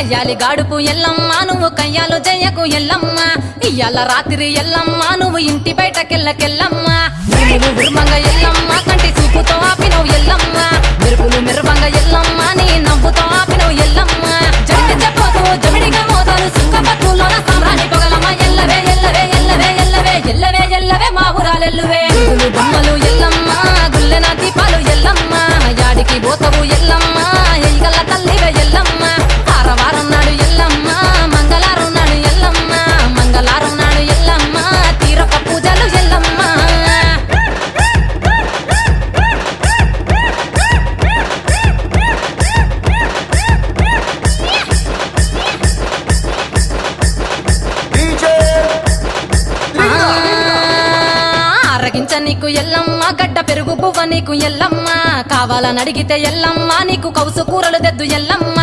కయ్యాలి గాడుపు ఎల్లమ్మ నువ్వు కయ్యాలు జయ్యకు ఎల్లమ్మ ఇయ్యాల రాత్రి ఎల్లమ్మ నువ్వు ఇంటి బయటకెళ్ళకెళ్ళమ్మ నువ్వు ఉర్మంగ ఎల్లమ్మ కంటి చూపుతో ఆపినవు ఎల్లమ్మ మెరుపులు మెరువంగ ఎల్లమ్మ నీ నవ్వుతో ఆపినవు ఎల్లమ్మ జడికి చెప్పదు జమిడిగా మోతాలు సుఖపట్టులోన సామ్రాణి పొగలమ్మ ఎల్లవే ఎల్లవే ఎల్లవే ఎల్లవే ఎల్లవే ఎల్లవే మా ఊరాలెల్లువే బొమ్మలు ఎల్లమ్మ గుల్లెన దీపాలు ఎల్లమ్మ యాడికి పోతవు ఎల్లమ్మ ఎయ్యగల తల్లివే ఎల్లమ్మ ఆరవారం నాడు ఎల్లమ్మ మంగళారం నాడు ఎల్లమ్మ మంగళారం నాడు ఎల్లమ్మ తీరొక్క పూజలు ఎల్లమ్మ అరగించ నీకు ఎల్లమ్మ గడ్డ పెరుగు బువ్వ నీకు ఎల్లమ్మ కావాలని అడిగితే ఎల్లమ్మ నీకు కౌసు కూరలు తెద్దు ఎల్లమ్మ